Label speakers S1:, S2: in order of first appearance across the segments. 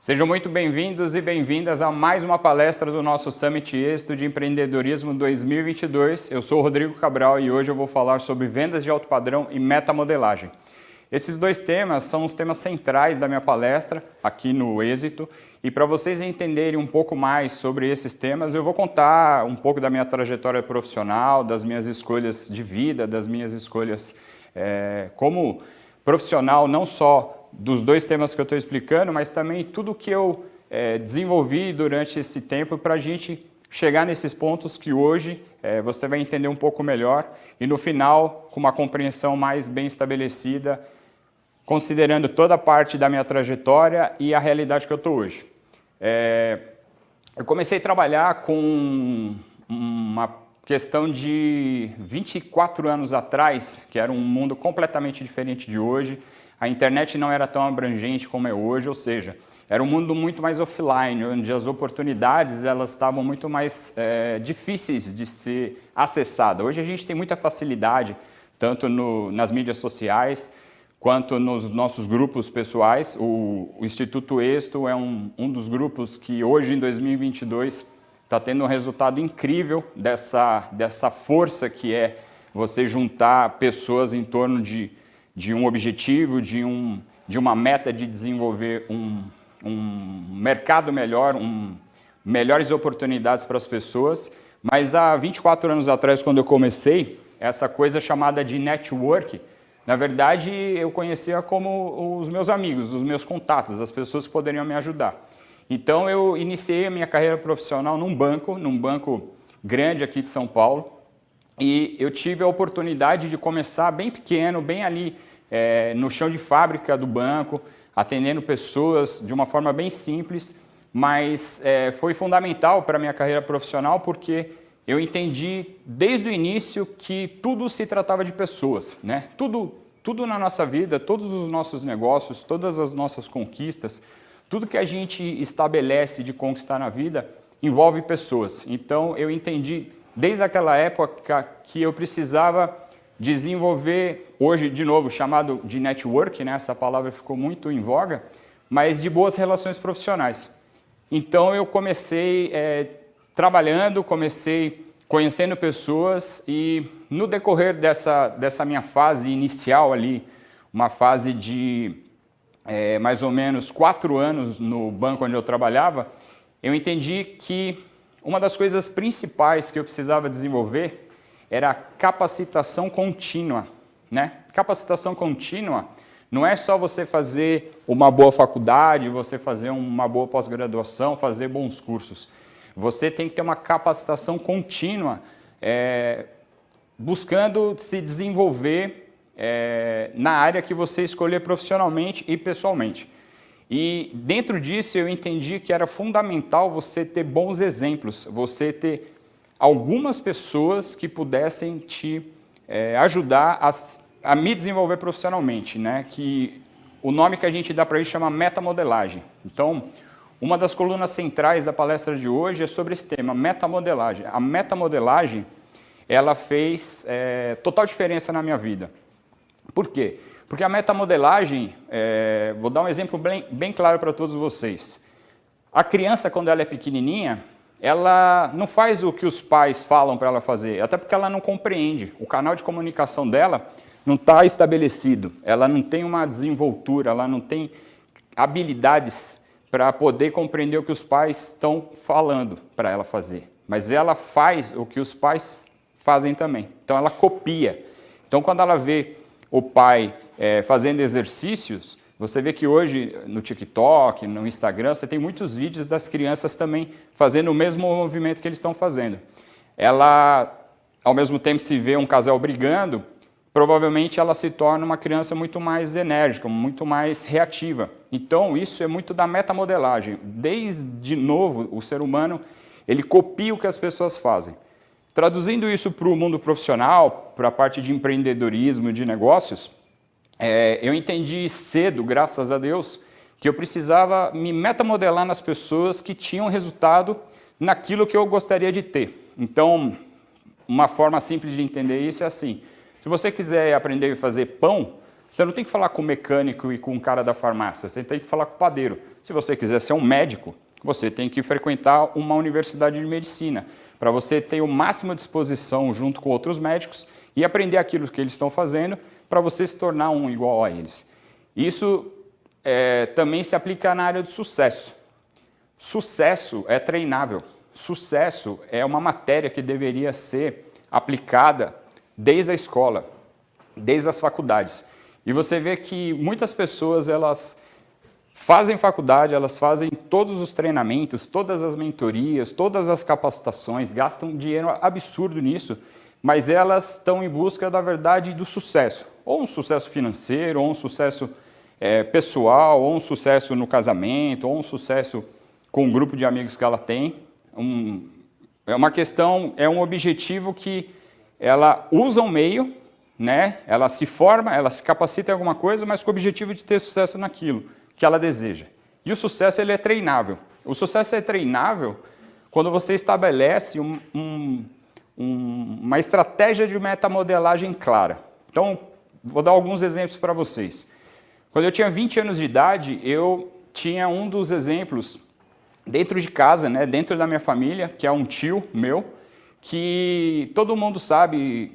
S1: Sejam muito bem-vindos e bem-vindas a mais uma palestra do nosso Summit Êxito de Empreendedorismo 2022. Eu sou o Rodrigo Cabral e hoje eu vou falar sobre vendas de alto padrão e metamodelagem. Esses dois temas são os temas centrais da minha palestra aqui no Êxito, e para vocês entenderem um pouco mais sobre esses temas, eu vou contar um pouco da minha trajetória profissional, das minhas escolhas de vida, das minhas escolhas como profissional, não só dos dois temas que eu estou explicando, mas também tudo que eu desenvolvi durante esse tempo para a gente chegar nesses pontos que hoje você vai entender um pouco melhor e no final, com uma compreensão mais bem estabelecida, considerando toda a parte da minha trajetória e a realidade que eu estou hoje. Eu comecei a trabalhar com uma questão de 24 anos atrás, que era um mundo completamente diferente de hoje. A internet não era tão abrangente como é hoje, ou seja, era um mundo muito mais offline, onde as oportunidades elas estavam muito mais difíceis de ser acessadas. Hoje a gente tem muita facilidade, tanto nas mídias sociais, quanto nos nossos grupos pessoais. O Instituto Êxito é um dos grupos que hoje, em 2022, está tendo um resultado incrível dessa força que é você juntar pessoas em torno de um objetivo, de uma meta de desenvolver um mercado melhor, melhores oportunidades para as pessoas. Mas há 24 anos atrás, quando eu comecei, essa coisa chamada de network, na verdade eu conhecia como os meus amigos, os meus contatos, as pessoas que poderiam me ajudar. Então eu iniciei a minha carreira profissional num banco grande aqui de São Paulo, e eu tive a oportunidade de começar bem pequeno, bem ali no chão de fábrica do banco, atendendo pessoas de uma forma bem simples, mas foi fundamental para a minha carreira profissional porque eu entendi desde o início que tudo se tratava de pessoas, né? Tudo na nossa vida, todos os nossos negócios, todas as nossas conquistas, tudo que a gente estabelece de conquistar na vida envolve pessoas. Então eu entendi desde aquela época que eu precisava desenvolver, hoje de novo chamado de network, né? Essa palavra ficou muito em voga, mas de boas relações profissionais. Então eu comecei trabalhando, comecei conhecendo pessoas, e no decorrer dessa minha fase inicial ali, uma fase de mais ou menos 4 anos no banco onde eu trabalhava, eu entendi que uma das coisas principais que eu precisava desenvolver era a capacitação contínua, né? Capacitação contínua não é só você fazer uma boa faculdade, você fazer uma boa pós-graduação, fazer bons cursos. Você tem que ter uma capacitação contínua, buscando se desenvolver na área que você escolher profissionalmente e pessoalmente. E dentro disso eu entendi que era fundamental você ter bons exemplos, você ter algumas pessoas que pudessem te ajudar a me desenvolver profissionalmente, né? Que o nome que a gente dá para isso chama metamodelagem. Então, uma das colunas centrais da palestra de hoje é sobre esse tema, metamodelagem. A metamodelagem, ela fez total diferença na minha vida. Por quê? Porque a metamodelagem, vou dar um exemplo bem claro para todos vocês. A criança, quando ela é pequenininha, ela não faz o que os pais falam para ela fazer, até porque ela não compreende. O canal de comunicação dela não está estabelecido, ela não tem uma desenvoltura, ela não tem habilidades para poder compreender o que os pais estão falando para ela fazer. Mas ela faz o que os pais fazem também, então ela copia. Então quando ela vê o pai fazendo exercícios, você vê que hoje no TikTok, no Instagram, você tem muitos vídeos das crianças também fazendo o mesmo movimento que eles estão fazendo. Ela, ao mesmo tempo, se vê um casal brigando, provavelmente ela se torna uma criança muito mais enérgica, muito mais reativa. Então, isso é muito da metamodelagem. Desde novo, o ser humano, ele copia o que as pessoas fazem. Traduzindo isso para o mundo profissional, para a parte de empreendedorismo, de negócios, eu entendi cedo, graças a Deus, que eu precisava me metamodelar nas pessoas que tinham resultado naquilo que eu gostaria de ter. Então, uma forma simples de entender isso é assim: se você quiser aprender a fazer pão, Você não tem que falar com o mecânico e com o cara da farmácia, você tem que falar com o padeiro. Se você quiser ser um médico, você tem que frequentar uma universidade de medicina, para você ter o máximo de disposição junto com outros médicos e aprender aquilo que eles estão fazendo para você se tornar um igual a eles. Isso também se aplica na área do sucesso. Sucesso é treinável. Sucesso é uma matéria que deveria ser aplicada desde a escola, desde as faculdades. E você vê que muitas pessoas, elas fazem faculdade, elas fazem todos os treinamentos, todas as mentorias, todas as capacitações, gastam dinheiro absurdo nisso, mas elas estão em busca da verdade do sucesso. Ou um sucesso financeiro, ou um sucesso pessoal, ou um sucesso no casamento, ou um sucesso com o grupo de amigos que ela tem. É uma questão, é um objetivo que ela usa um meio, né? Ela se forma, ela se capacita em alguma coisa, mas com o objetivo de ter sucesso naquilo que ela deseja. E o sucesso, ele é treinável. O sucesso é treinável quando você estabelece uma estratégia de metamodelagem clara. Então, vou dar alguns exemplos para vocês. Quando eu tinha 20 anos de idade, eu tinha um dos exemplos dentro de casa, né, dentro da minha família, que é um tio meu, que todo mundo sabe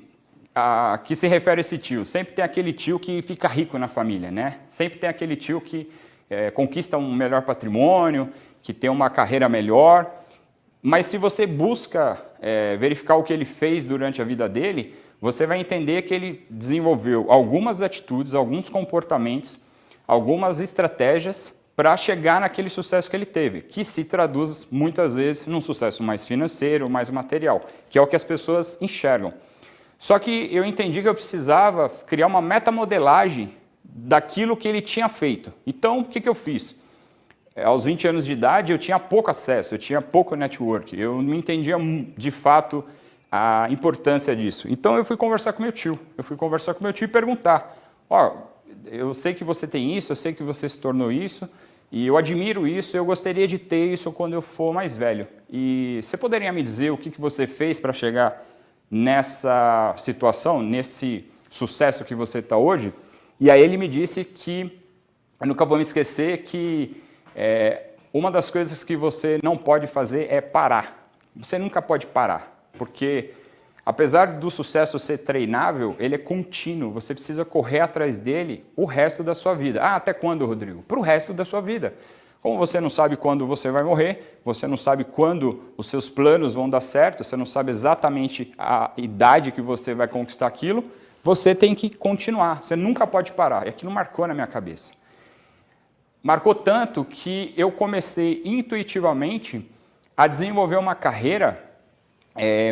S1: a que se refere a esse tio. Sempre tem aquele tio que fica rico na família, né? Sempre tem aquele tio que conquista um melhor patrimônio, que tem uma carreira melhor. Mas se você busca verificar o que ele fez durante a vida dele, você vai entender que ele desenvolveu algumas atitudes, alguns comportamentos, algumas estratégias para chegar naquele sucesso que ele teve, que se traduz muitas vezes num sucesso mais financeiro, mais material, que é o que as pessoas enxergam. Só que eu entendi que eu precisava criar uma metamodelagem daquilo que ele tinha feito. Então, o que eu fiz? Aos 20 anos de idade, eu tinha pouco acesso, eu tinha pouco network, eu não entendia de fato a importância disso. Então, eu fui conversar com meu tio. E perguntar, eu sei que você tem isso, eu sei que você se tornou isso, e eu admiro isso, eu gostaria de ter isso quando eu for mais velho. E você poderia me dizer o que você fez para chegar nessa situação, nesse sucesso que você está hoje? E aí ele me disse que, eu nunca vou me esquecer, que uma das coisas que você não pode fazer é parar. Você nunca pode parar, porque apesar do sucesso ser treinável, ele é contínuo, você precisa correr atrás dele o resto da sua vida. Até quando, Rodrigo? Para o resto da sua vida. Como você não sabe quando você vai morrer, você não sabe quando os seus planos vão dar certo, você não sabe exatamente a idade que você vai conquistar aquilo, você tem que continuar, você nunca pode parar. E aquilo marcou na minha cabeça. Marcou tanto que eu comecei intuitivamente a desenvolver uma carreira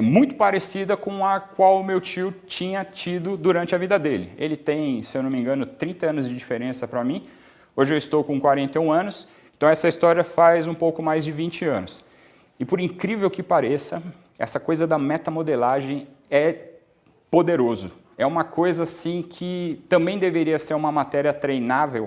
S1: muito parecida com a qual o meu tio tinha tido durante a vida dele. Ele tem, se eu não me engano, 30 anos de diferença para mim. Hoje eu estou com 41 anos, então essa história faz um pouco mais de 20 anos. E por incrível que pareça, essa coisa da metamodelagem é poderoso. É uma coisa assim que também deveria ser uma matéria treinável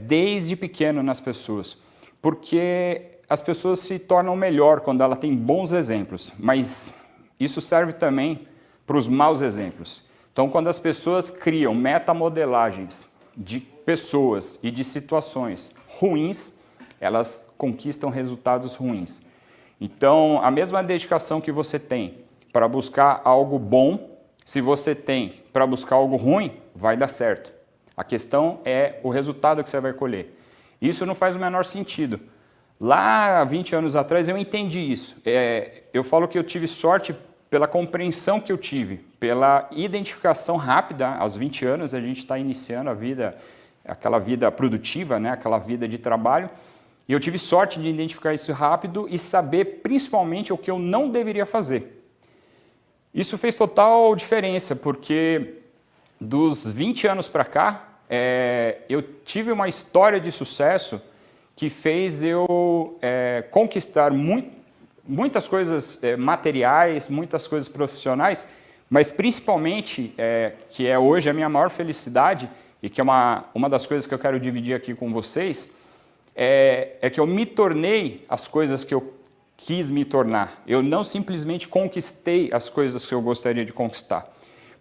S1: desde pequeno nas pessoas. Porque as pessoas se tornam melhor quando ela tem bons exemplos, mas isso serve também para os maus exemplos. Então, quando as pessoas criam metamodelagens de pessoas e de situações ruins, elas conquistam resultados ruins. Então, a mesma dedicação que você tem para buscar algo bom, se você tem para buscar algo ruim, vai dar certo. A questão é o resultado que você vai colher. Isso não faz o menor sentido. Lá, há 20 anos atrás, eu entendi isso. Eu falo que eu tive sorte pela compreensão que eu tive, pela identificação rápida. Aos 20 anos, a gente está iniciando a vida, aquela vida produtiva, né? Aquela vida de trabalho. E eu tive sorte de identificar isso rápido e saber, principalmente, o que eu não deveria fazer. Isso fez total diferença, porque dos 20 anos para cá, eu tive uma história de sucesso que fez eu conquistar muitas coisas materiais, muitas coisas profissionais, mas principalmente, que é hoje a minha maior felicidade, e que é uma das coisas que eu quero dividir aqui com vocês, é que eu me tornei as coisas que eu quis me tornar. Eu não simplesmente conquistei as coisas que eu gostaria de conquistar.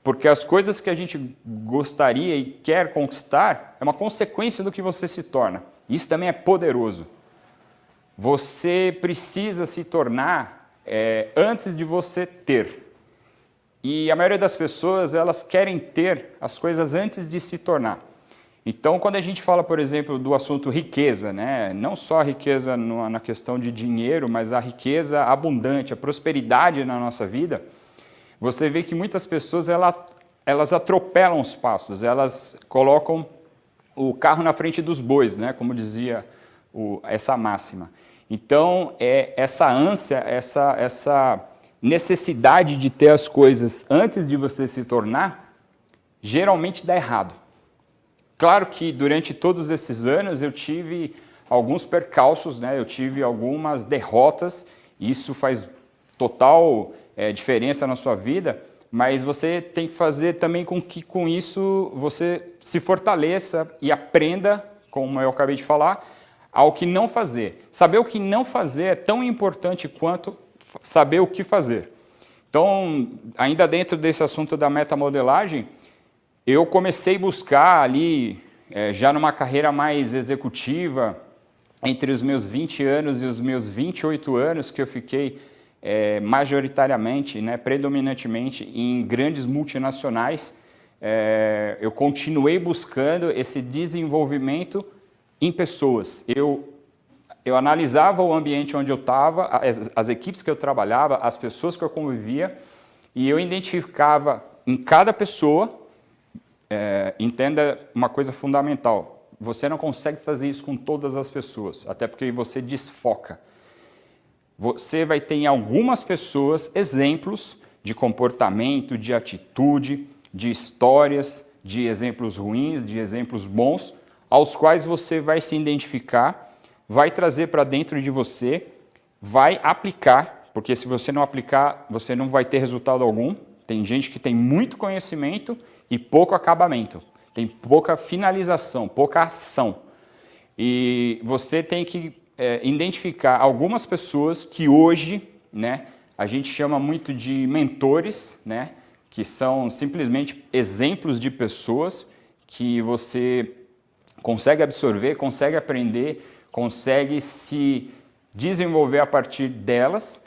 S1: Porque as coisas que a gente gostaria e quer conquistar é uma consequência do que você se torna. Isso também é poderoso. Você precisa se tornar antes de você ter. E a maioria das pessoas, elas querem ter as coisas antes de se tornar. Então, quando a gente fala, por exemplo, do assunto riqueza, né? Não só a riqueza na questão de dinheiro, mas a riqueza abundante, a prosperidade na nossa vida, você vê que muitas pessoas elas atropelam os passos, elas colocam o carro na frente dos bois, né? Como dizia essa máxima. Então, essa ânsia, essa necessidade de ter as coisas antes de você se tornar, geralmente dá errado. Claro que durante todos esses anos eu tive alguns percalços, né? Eu tive algumas derrotas, e isso faz total diferença na sua vida, mas você tem que fazer também com que com isso você se fortaleça e aprenda, como eu acabei de falar, ao que não fazer. Saber o que não fazer é tão importante quanto saber o que fazer. Então, ainda dentro desse assunto da metamodelagem, eu comecei a buscar ali, já numa carreira mais executiva, entre os meus 20 anos e os meus 28 anos, que eu fiquei majoritariamente, né, predominantemente em grandes multinacionais, eu continuei buscando esse desenvolvimento em pessoas. Eu analisava o ambiente onde eu estava, as equipes que eu trabalhava, as pessoas que eu convivia, e eu identificava em cada pessoa, entenda uma coisa fundamental, você não consegue fazer isso com todas as pessoas, até porque você desfoca. Você vai ter em algumas pessoas exemplos de comportamento, de atitude, de histórias, de exemplos ruins, de exemplos bons, aos quais você vai se identificar, vai trazer para dentro de você, vai aplicar, porque se você não aplicar, você não vai ter resultado algum. Tem gente que tem muito conhecimento e pouco acabamento, tem pouca finalização, pouca ação. E você tem que identificar algumas pessoas que hoje, né, a gente chama muito de mentores, né, que são simplesmente exemplos de pessoas que você consegue absorver, consegue aprender, consegue se desenvolver a partir delas,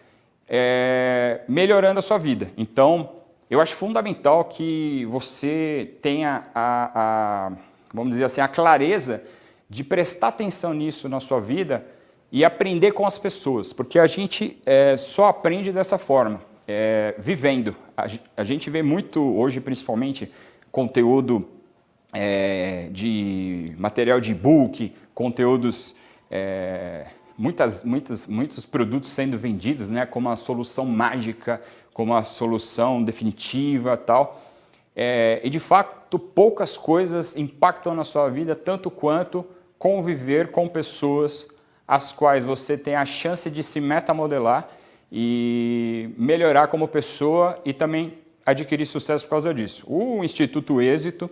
S1: melhorando a sua vida. Então, eu acho fundamental que você tenha vamos dizer assim, a clareza de prestar atenção nisso na sua vida e aprender com as pessoas, porque a gente só aprende dessa forma, vivendo. A gente vê muito hoje, principalmente, conteúdo de material de e-book, conteúdos, muitos produtos sendo vendidos, né, como a solução mágica, como a solução definitiva, tal. E de fato, poucas coisas impactam na sua vida tanto quanto conviver com pessoas as quais você tem a chance de se metamodelar e melhorar como pessoa e também adquirir sucesso por causa disso. O Instituto Êxito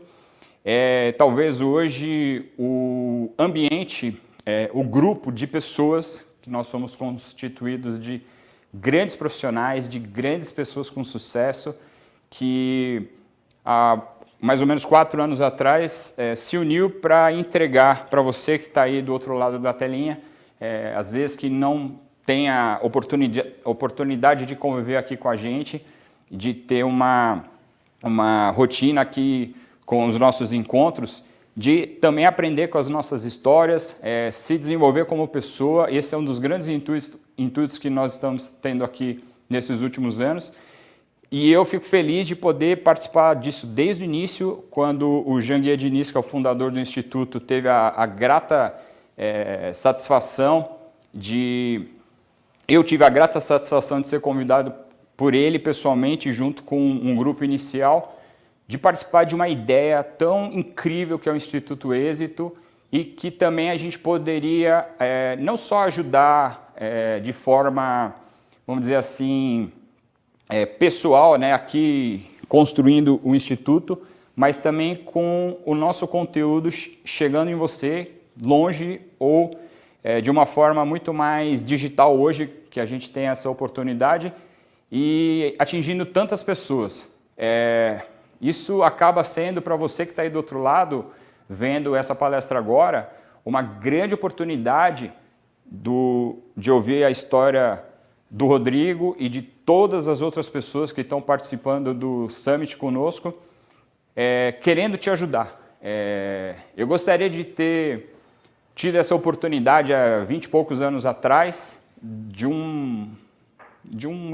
S1: talvez hoje o ambiente, o grupo de pessoas que nós somos constituídos de grandes profissionais, de grandes pessoas com sucesso, que há mais ou menos 4 anos atrás se uniu para entregar para você que está aí do outro lado da telinha, às vezes que não tem a oportunidade de conviver aqui com a gente, de ter uma rotina aqui com os nossos encontros, de também aprender com as nossas histórias, se desenvolver como pessoa. Esse é um dos grandes intuitos que nós estamos tendo aqui nesses últimos anos. E eu fico feliz de poder participar disso desde o início, quando o Janguier Diniz, que é o fundador do Instituto, teve a grata satisfação eu tive a grata satisfação de ser convidado por ele pessoalmente, junto com um grupo inicial, de participar de uma ideia tão incrível que é o Instituto Êxito e que também a gente poderia não só ajudar de forma, vamos dizer assim, pessoal, né, aqui construindo o Instituto, mas também com o nosso conteúdo chegando em você, longe ou de uma forma muito mais digital hoje, que a gente tem essa oportunidade, e atingindo tantas pessoas. Isso acaba sendo, para você que está aí do outro lado, vendo essa palestra agora, uma grande oportunidade de ouvir a história do Rodrigo e de todas as outras pessoas que estão participando do Summit conosco, querendo te ajudar. Eu gostaria de ter tido essa oportunidade há 20 e poucos anos atrás, de um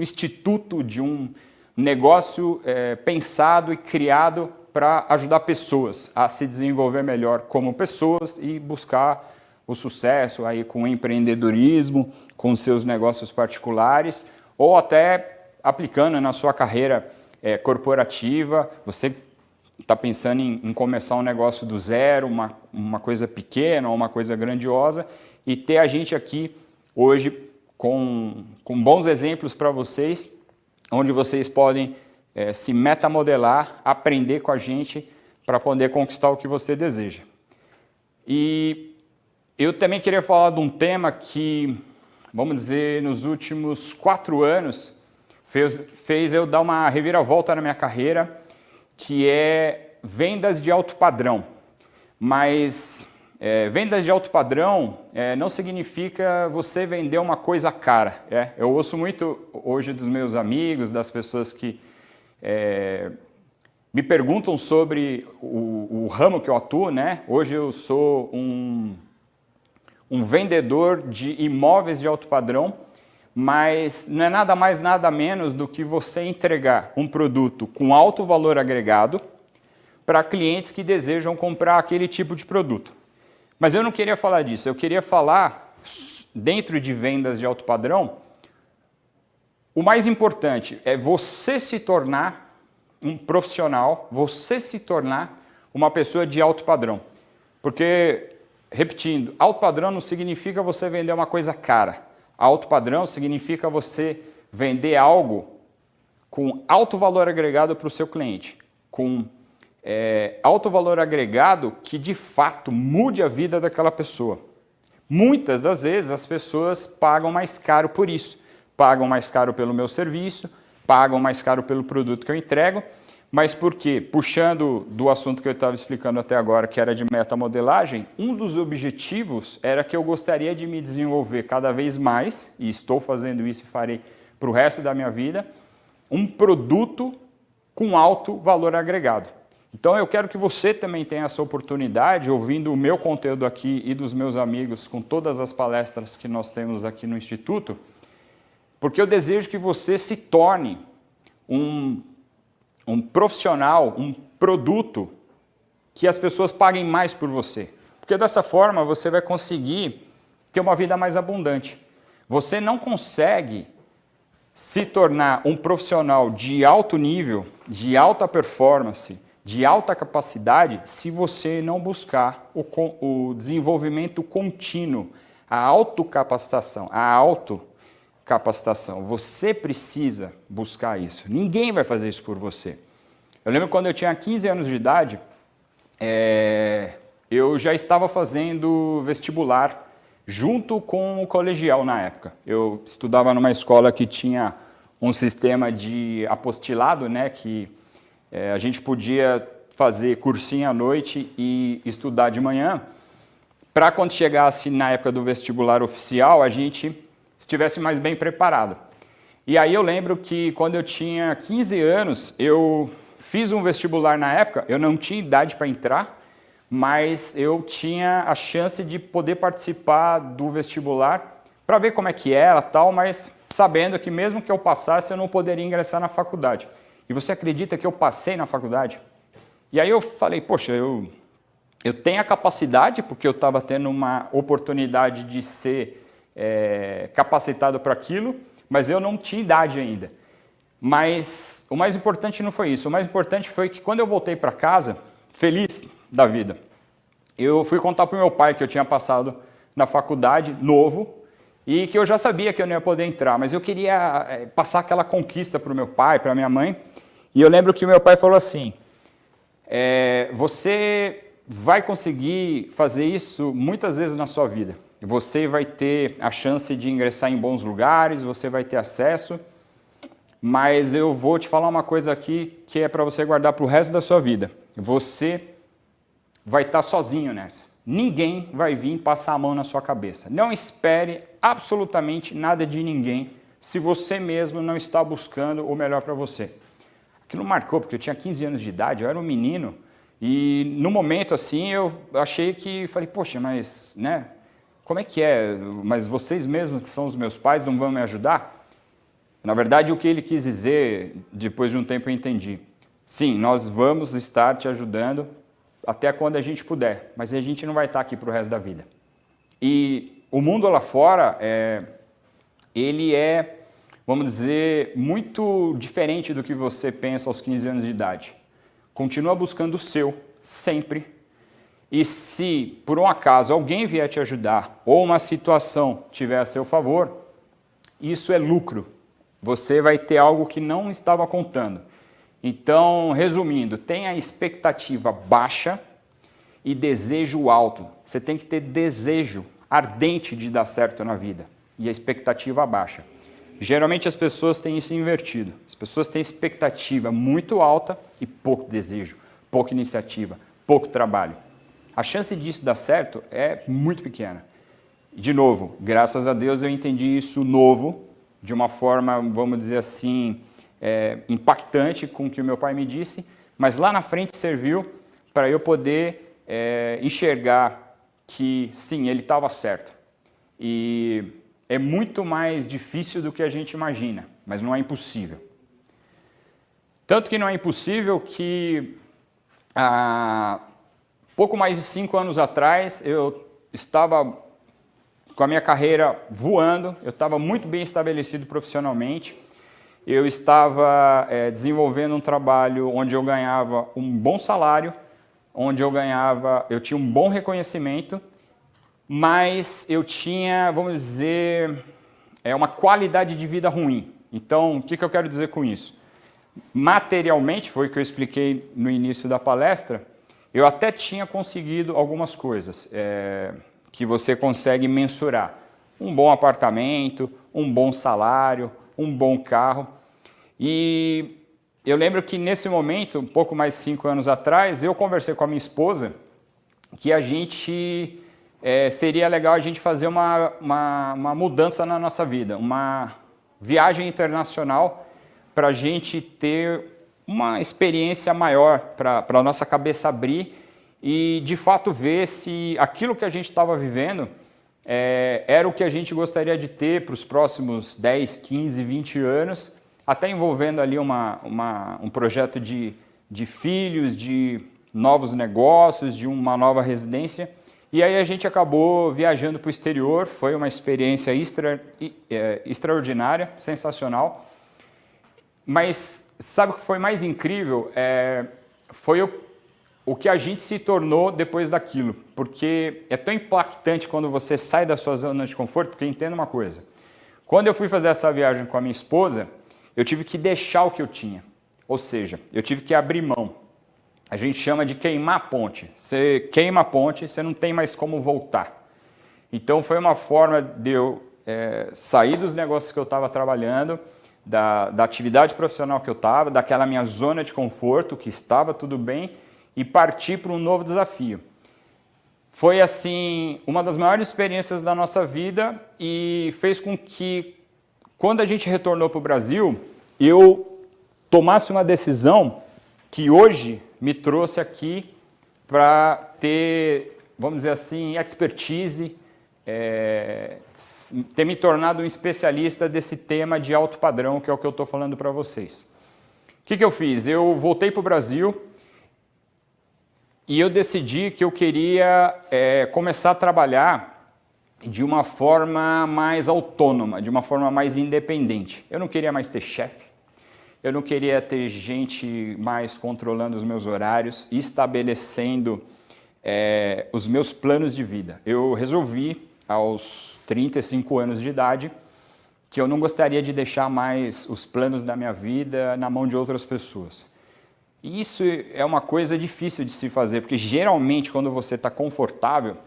S1: instituto, de um negócio pensado e criado para ajudar pessoas a se desenvolver melhor como pessoas e buscar o sucesso aí com o empreendedorismo, com os seus negócios particulares, ou até aplicando na sua carreira corporativa. Você está pensando em começar um negócio do zero, uma coisa pequena ou uma coisa grandiosa, e ter a gente aqui hoje com bons exemplos para vocês, onde vocês podem se metamodelar, aprender com a gente para poder conquistar o que você deseja. E eu também queria falar de um tema que, vamos dizer, nos últimos 4 anos, fez eu dar uma reviravolta na minha carreira, que é vendas de alto padrão. Mas vendas de alto padrão não significa você vender uma coisa cara. Eu ouço muito hoje dos meus amigos, das pessoas que me perguntam sobre o ramo que eu atuo, né? Hoje eu sou um vendedor de imóveis de alto padrão, mas não é nada mais, nada menos do que você entregar um produto com alto valor agregado para clientes que desejam comprar aquele tipo de produto. Mas eu não queria falar disso, eu queria falar, dentro de vendas de alto padrão, o mais importante é você se tornar um profissional, você se tornar uma pessoa de alto padrão. Porque, repetindo, alto padrão não significa você vender uma coisa cara. Alto padrão significa você vender algo com alto valor agregado para o seu cliente, com alto valor agregado que de fato mude a vida daquela pessoa. Muitas das vezes as pessoas pagam mais caro por isso, pagam mais caro pelo meu serviço, pagam mais caro pelo produto que eu entrego, mas por quê? Puxando do assunto que eu estava explicando até agora, que era de metamodelagem, um dos objetivos era que eu gostaria de me desenvolver cada vez mais, e estou fazendo isso e farei para o resto da minha vida, um produto com alto valor agregado. Então eu quero que você também tenha essa oportunidade, ouvindo o meu conteúdo aqui e dos meus amigos, com todas as palestras que nós temos aqui no Instituto, porque eu desejo que você se torne um profissional, um produto que as pessoas paguem mais por você. Porque dessa forma você vai conseguir ter uma vida mais abundante. Você não consegue se tornar um profissional de alto nível, de alta performance, de alta capacidade, se você não buscar o desenvolvimento contínuo, a autocapacitação, Você precisa buscar isso. Ninguém vai fazer isso por você. Eu lembro quando eu tinha 15 anos de idade, eu já estava fazendo vestibular junto com o colegial na época. Eu estudava numa escola que tinha um sistema de apostilado, né, que a gente podia fazer cursinho à noite e estudar de manhã, para quando chegasse na época do vestibular oficial, a gente estivesse mais bem preparado. E aí eu lembro que quando eu tinha 15 anos, eu fiz um vestibular na época, eu não tinha idade para entrar, mas eu tinha a chance de poder participar do vestibular para ver como é que era, tal, mas sabendo que mesmo que eu passasse, eu não poderia ingressar na faculdade. E você acredita que eu passei na faculdade? E aí eu falei, poxa, eu tenho a capacidade, porque eu estava tendo uma oportunidade de ser capacitado para aquilo, mas eu não tinha idade ainda. Mas o mais importante não foi isso. O mais importante foi que quando eu voltei para casa, feliz da vida, eu fui contar para o meu pai que eu tinha passado na faculdade, novo, e que eu já sabia que eu não ia poder entrar, mas eu queria passar aquela conquista para o meu pai, para a minha mãe. E eu lembro que o meu pai falou assim, você vai conseguir fazer isso muitas vezes na sua vida. Você vai ter a chance de ingressar em bons lugares, você vai ter acesso, mas eu vou te falar uma coisa aqui que é para você guardar para o resto da sua vida. Você vai estar sozinho nessa. Ninguém vai vir passar a mão na sua cabeça. Não espere absolutamente nada de ninguém se você mesmo não está buscando o melhor para você. Aquilo marcou, porque eu tinha 15 anos de idade, eu era um menino, e no momento assim eu achei que, falei, poxa, mas, né, como é que é? Mas vocês mesmos que são os meus pais não vão me ajudar? Na verdade, o que ele quis dizer, depois de um tempo eu entendi. Sim, nós vamos estar te ajudando até quando a gente puder, mas a gente não vai estar aqui para o resto da vida. E o mundo lá fora, ele é, vamos dizer, muito diferente do que você pensa aos 15 anos de idade. Continua buscando o seu, sempre. E se, por um acaso, alguém vier te ajudar ou uma situação tiver a seu favor, isso é lucro. Você vai ter algo que não estava contando. Então, resumindo, tenha expectativa baixa e desejo alto. Você tem que ter desejo ardente de dar certo na vida e a expectativa baixa. Geralmente as pessoas têm isso invertido. As pessoas têm expectativa muito alta e pouco desejo, pouca iniciativa, pouco trabalho. A chance disso dar certo é muito pequena. De novo, graças a Deus eu entendi isso novo, de uma forma, vamos dizer assim, impactante com o que o meu pai me disse, mas lá na frente serviu para eu poder enxergar que sim, ele estava certo. E é muito mais difícil do que a gente imagina, mas não é impossível. Tanto que não é impossível que pouco mais de 5 anos atrás eu estava com a minha carreira voando, eu estava muito bem estabelecido profissionalmente, eu estava desenvolvendo um trabalho onde eu ganhava um bom salário, onde eu tinha um bom reconhecimento, mas eu tinha, vamos dizer, uma qualidade de vida ruim. Então, o que eu quero dizer com isso? Materialmente, foi o que eu expliquei no início da palestra, eu até tinha conseguido algumas coisas que você consegue mensurar. Um bom apartamento, um bom salário, um bom carro. E eu lembro que nesse momento, um pouco mais de 5 anos atrás, eu conversei com a minha esposa que a gente seria legal a gente fazer uma mudança na nossa vida, uma viagem internacional para a gente ter uma experiência maior, para a nossa cabeça abrir e de fato ver se aquilo que a gente estava vivendo era o que a gente gostaria de ter para os próximos 10, 15, 20 anos, até envolvendo ali um projeto de filhos, de novos negócios, de uma nova residência. E aí a gente acabou viajando para o exterior, foi uma experiência extraordinária, sensacional. Mas sabe o que foi mais incrível? Foi o que a gente se tornou depois daquilo. Porque é tão impactante quando você sai da sua zona de conforto, porque entenda uma coisa. Quando eu fui fazer essa viagem com a minha esposa, eu tive que deixar o que eu tinha. Ou seja, eu tive que abrir mão. A gente chama de queimar a ponte. Você queima a ponte, você não tem mais como voltar. Então foi uma forma de eu sair dos negócios que eu estava trabalhando, da atividade profissional que eu estava, daquela minha zona de conforto, que estava tudo bem, e partir para um novo desafio. Foi assim, uma das maiores experiências da nossa vida e fez com que, quando a gente retornou para o Brasil, eu tomasse uma decisão que hoje me trouxe aqui para ter, vamos dizer assim, expertise, ter me tornado um especialista desse tema de alto padrão, que é o que eu estou falando para vocês. O que eu fiz? Eu voltei para o Brasil e eu decidi que eu queria começar a trabalhar de uma forma mais autônoma, de uma forma mais independente. Eu não queria mais ter chefe. Eu não queria ter gente mais controlando os meus horários, estabelecendo os meus planos de vida. Eu resolvi, aos 35 anos de idade, que eu não gostaria de deixar mais os planos da minha vida na mão de outras pessoas. E isso é uma coisa difícil de se fazer, porque geralmente quando você está confortável,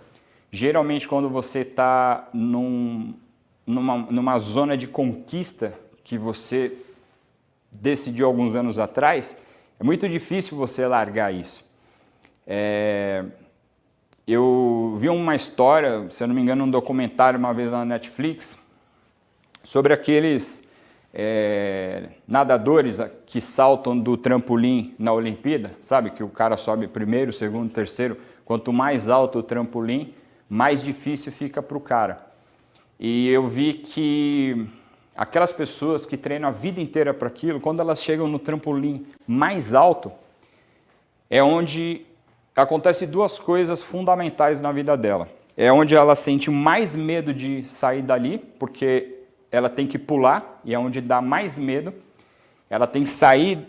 S1: geralmente quando você está numa zona de conquista, que você decidiu alguns anos atrás, é muito difícil você largar isso. Eu vi uma história, se eu não me engano, um documentário uma vez na Netflix, sobre aqueles nadadores que saltam do trampolim na Olimpíada, sabe? Que o cara sobe primeiro, segundo, terceiro. Quanto mais alto o trampolim, mais difícil fica para o cara. E eu vi que aquelas pessoas que treinam a vida inteira para aquilo, quando elas chegam no trampolim mais alto, é onde acontecem duas coisas fundamentais na vida dela. É onde ela sente mais medo de sair dali, porque ela tem que pular, e é onde dá mais medo. Ela tem que sair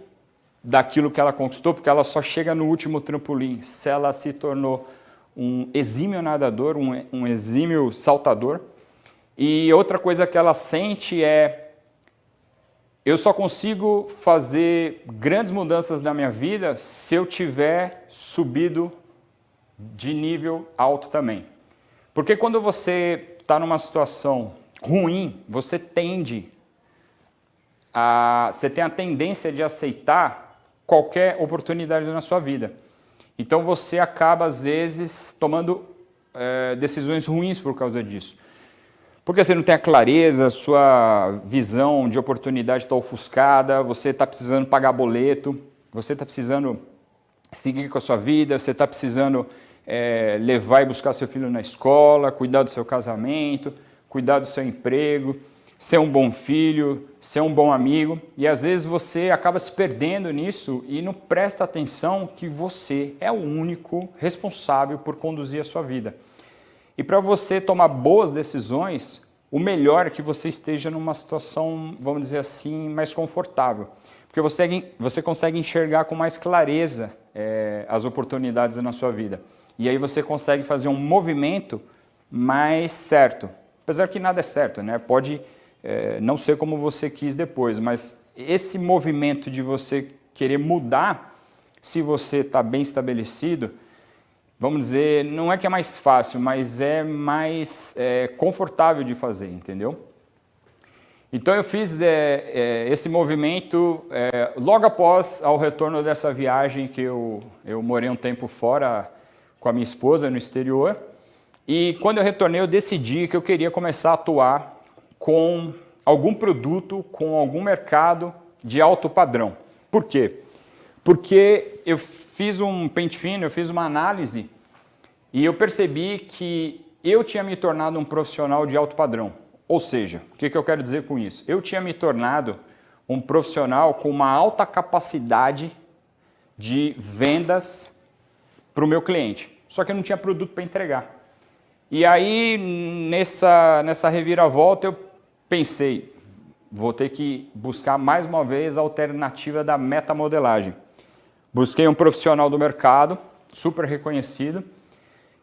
S1: daquilo que ela conquistou, porque ela só chega no último trampolim se ela se tornou um exímio nadador, um exímio saltador. E outra coisa que ela sente é: eu só consigo fazer grandes mudanças na minha vida se eu tiver subido de nível alto também. Porque quando você está numa situação ruim, você tem a tendência de aceitar qualquer oportunidade na sua vida. Então você acaba, às vezes, tomando decisões ruins por causa disso. Porque você não tem a clareza, sua visão de oportunidade está ofuscada, você está precisando pagar boleto, você está precisando seguir com a sua vida, você está precisando levar e buscar seu filho na escola, cuidar do seu casamento, cuidar do seu emprego, ser um bom filho, ser um bom amigo. E às vezes você acaba se perdendo nisso e não presta atenção que você é o único responsável por conduzir a sua vida. E para você tomar boas decisões, o melhor é que você esteja numa situação, vamos dizer assim, mais confortável. Porque você consegue enxergar com mais clareza as oportunidades na sua vida. E aí você consegue fazer um movimento mais certo. Apesar que nada é certo, né? Pode não ser como você quis depois, mas esse movimento de você querer mudar, se você está bem estabelecido, vamos dizer, não é que é mais fácil, mas é mais confortável de fazer, entendeu? Então eu fiz esse movimento logo após ao retorno dessa viagem que eu morei um tempo fora com a minha esposa no exterior. E quando eu retornei, eu decidi que eu queria começar a atuar com algum produto, com algum mercado de alto padrão. Por quê? Porque eu fiz um pente fino, eu fiz uma análise e eu percebi que eu tinha me tornado um profissional de alto padrão. Ou seja, o que eu quero dizer com isso? Eu tinha me tornado um profissional com uma alta capacidade de vendas para o meu cliente. Só que eu não tinha produto para entregar. E aí, nessa reviravolta, eu pensei, vou ter que buscar mais uma vez a alternativa da metamodelagem. Busquei um profissional do mercado, super reconhecido,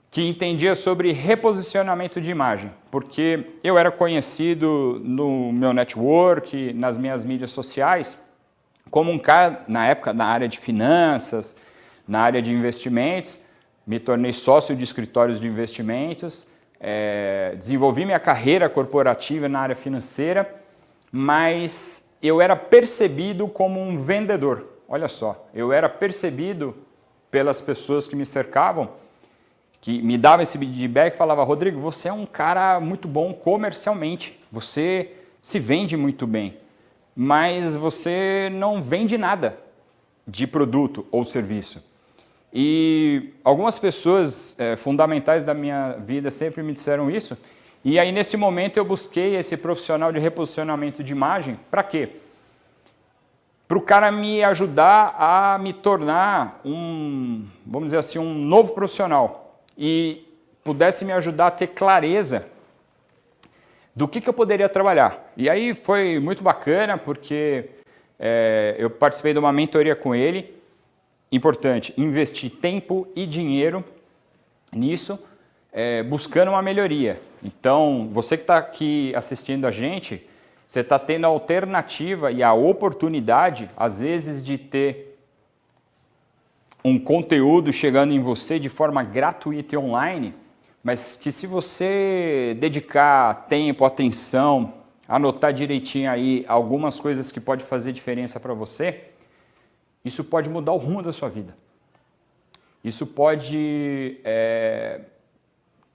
S1: que entendia sobre reposicionamento de imagem, porque eu era conhecido no meu network, nas minhas mídias sociais, como um cara, na época, na área de finanças, na área de investimentos. Me tornei sócio de escritórios de investimentos, desenvolvi minha carreira corporativa na área financeira, mas eu era percebido como um vendedor. Olha só, eu era percebido pelas pessoas que me cercavam, que me davam esse feedback e falavam: Rodrigo, você é um cara muito bom comercialmente, você se vende muito bem, mas você não vende nada de produto ou serviço. E algumas pessoas fundamentais da minha vida sempre me disseram isso. E aí, nesse momento, eu busquei esse profissional de reposicionamento de imagem. Para quê? Para o cara me ajudar a me tornar vamos dizer assim, um novo profissional. E pudesse me ajudar a ter clareza do que eu poderia trabalhar. E aí foi muito bacana, porque eu participei de uma mentoria com ele. Importante, investir tempo e dinheiro nisso, buscando uma melhoria. Então, você que está aqui assistindo a gente, você está tendo a alternativa e a oportunidade, às vezes, de ter um conteúdo chegando em você de forma gratuita e online, mas que se você dedicar tempo, atenção, anotar direitinho aí algumas coisas que pode fazer diferença para você, isso pode mudar o rumo da sua vida. Isso pode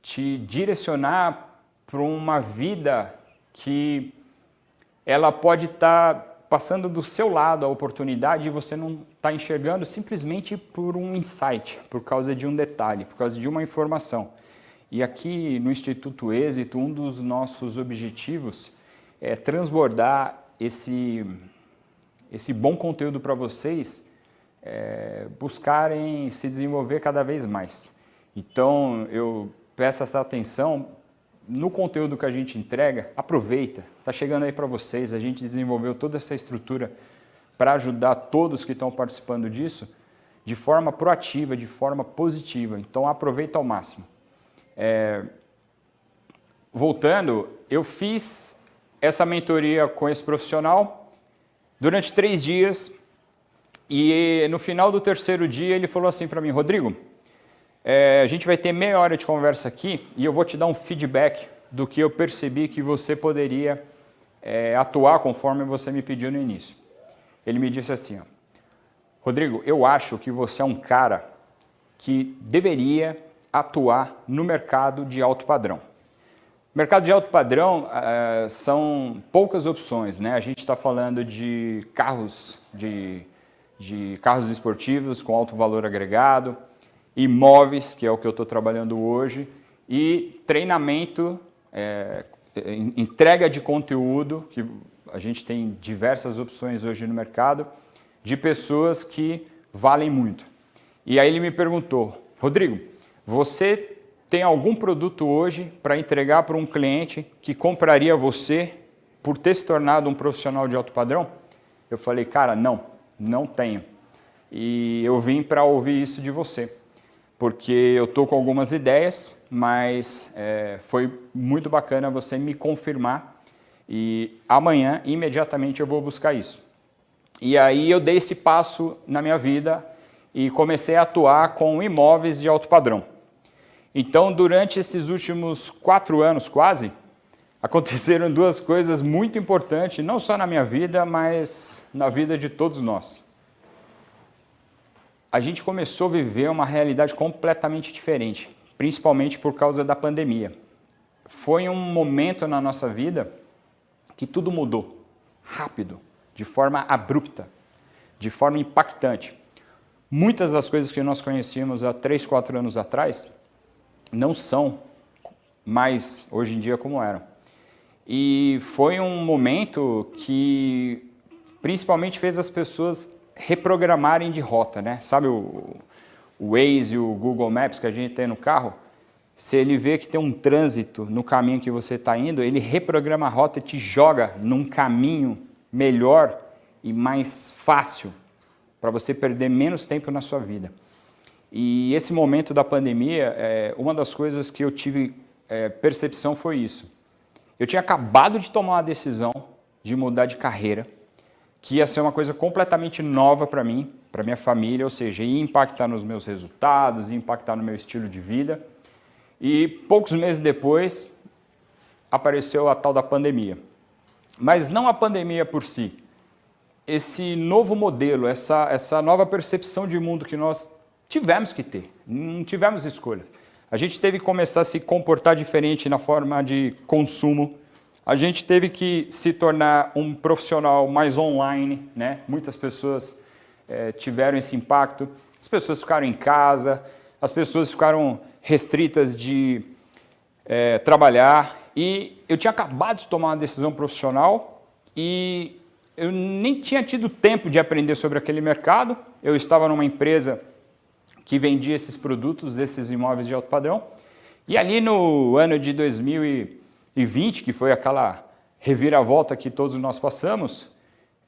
S1: te direcionar para uma vida que ela pode estar passando do seu lado a oportunidade e você não está enxergando simplesmente por um insight, por causa de um detalhe, por causa de uma informação. E aqui no Instituto Êxito, um dos nossos objetivos é transbordar esse bom conteúdo para vocês buscarem se desenvolver cada vez mais. Então, eu peço essa atenção no conteúdo que a gente entrega, aproveita, está chegando aí para vocês, a gente desenvolveu toda essa estrutura para ajudar todos que estão participando disso de forma proativa, de forma positiva, então aproveita ao máximo. Voltando, eu fiz essa mentoria com esse profissional durante 3 dias e no final do 3º dia ele falou assim para mim: Rodrigo, a gente vai ter meia hora de conversa aqui e eu vou te dar um feedback do que eu percebi que você poderia atuar conforme você me pediu no início. Ele me disse assim, ó, Rodrigo, eu acho que você é um cara que deveria atuar no mercado de alto padrão. O mercado de alto padrão são poucas opções, né? A gente está falando de carros, de carros esportivos com alto valor agregado, imóveis, que é o que eu estou trabalhando hoje, e treinamento, entrega de conteúdo, que a gente tem diversas opções hoje no mercado, de pessoas que valem muito. E aí ele me perguntou, Rodrigo, você tem algum produto hoje para entregar para um cliente que compraria você por ter se tornado um profissional de alto padrão? Eu falei, cara, não tenho. E eu vim para ouvir isso de você. Porque eu estou com algumas ideias, mas foi muito bacana você me confirmar e amanhã, imediatamente, eu vou buscar isso. E aí eu dei esse passo na minha vida e comecei a atuar com imóveis de alto padrão. Então, durante esses últimos 4 anos quase, aconteceram 2 coisas muito importantes, não só na minha vida, mas na vida de todos nós. A gente começou a viver uma realidade completamente diferente, principalmente por causa da pandemia. Foi um momento na nossa vida que tudo mudou, rápido, de forma abrupta, de forma impactante. Muitas das coisas que nós conhecíamos há 3, 4 anos atrás não são mais hoje em dia como eram. E foi um momento que principalmente fez as pessoas reprogramarem de rota, né? Sabe o Waze e o Google Maps que a gente tem no carro? Se ele vê que tem um trânsito no caminho que você está indo, ele reprograma a rota e te joga num caminho melhor e mais fácil para você perder menos tempo na sua vida. E esse momento da pandemia, uma das coisas que eu tive percepção foi isso. Eu tinha acabado de tomar uma decisão de mudar de carreira, que ia ser uma coisa completamente nova para mim, para minha família, ou seja, ia impactar nos meus resultados, ia impactar no meu estilo de vida. E poucos meses depois, apareceu a tal da pandemia. Mas não a pandemia por si. Esse novo modelo, essa nova percepção de mundo que nós tivemos que ter, não tivemos escolha. A gente teve que começar a se comportar diferente na forma de consumo. A gente teve que se tornar um profissional mais online, né? Muitas pessoas tiveram esse impacto. As pessoas ficaram em casa, as pessoas ficaram restritas de trabalhar. E eu tinha acabado de tomar uma decisão profissional e eu nem tinha tido tempo de aprender sobre aquele mercado. Eu estava numa empresa que vendia esses produtos, esses imóveis de alto padrão. E ali no ano de 2020, que foi aquela reviravolta que todos nós passamos,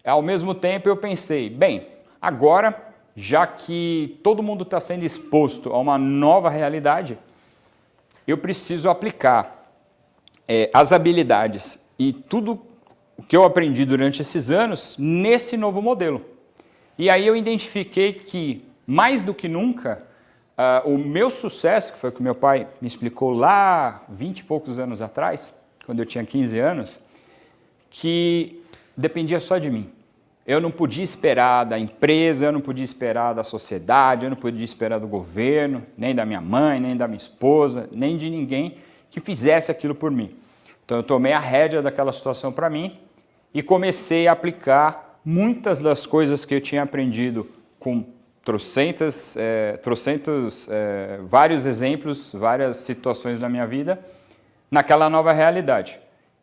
S1: ao mesmo tempo eu pensei, bem, agora, já que todo mundo está sendo exposto a uma nova realidade, eu preciso aplicar as habilidades e tudo o que eu aprendi durante esses anos nesse novo modelo. E aí eu identifiquei que, mais do que nunca, o meu sucesso, que foi o que meu pai me explicou lá 20 e poucos anos atrás, quando eu tinha 15 anos, que dependia só de mim. Eu não podia esperar da empresa, eu não podia esperar da sociedade, eu não podia esperar do governo, nem da minha mãe, nem da minha esposa, nem de ninguém que fizesse aquilo por mim. Então eu tomei a rédea daquela situação para mim e comecei a aplicar muitas das coisas que eu tinha aprendido com vários exemplos, várias situações da minha vida, naquela nova realidade.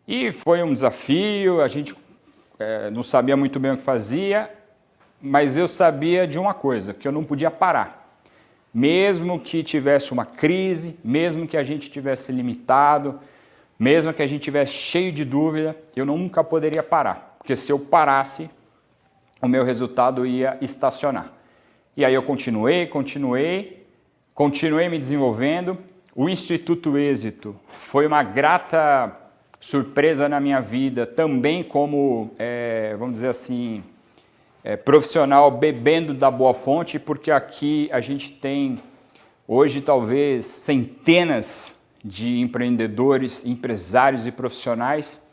S1: E foi um desafio, a gente não sabia muito bem o que fazia, mas eu sabia de uma coisa, que eu não podia parar. Mesmo que tivesse uma crise, mesmo que a gente tivesse limitado, mesmo que a gente tivesse cheio de dúvida, eu nunca poderia parar, porque se eu parasse, o meu resultado ia estacionar. E aí eu continuei me desenvolvendo. O Instituto Êxito foi uma grata surpresa na minha vida, também como, vamos dizer assim, profissional bebendo da boa fonte, porque aqui a gente tem hoje talvez centenas de empreendedores, empresários e profissionais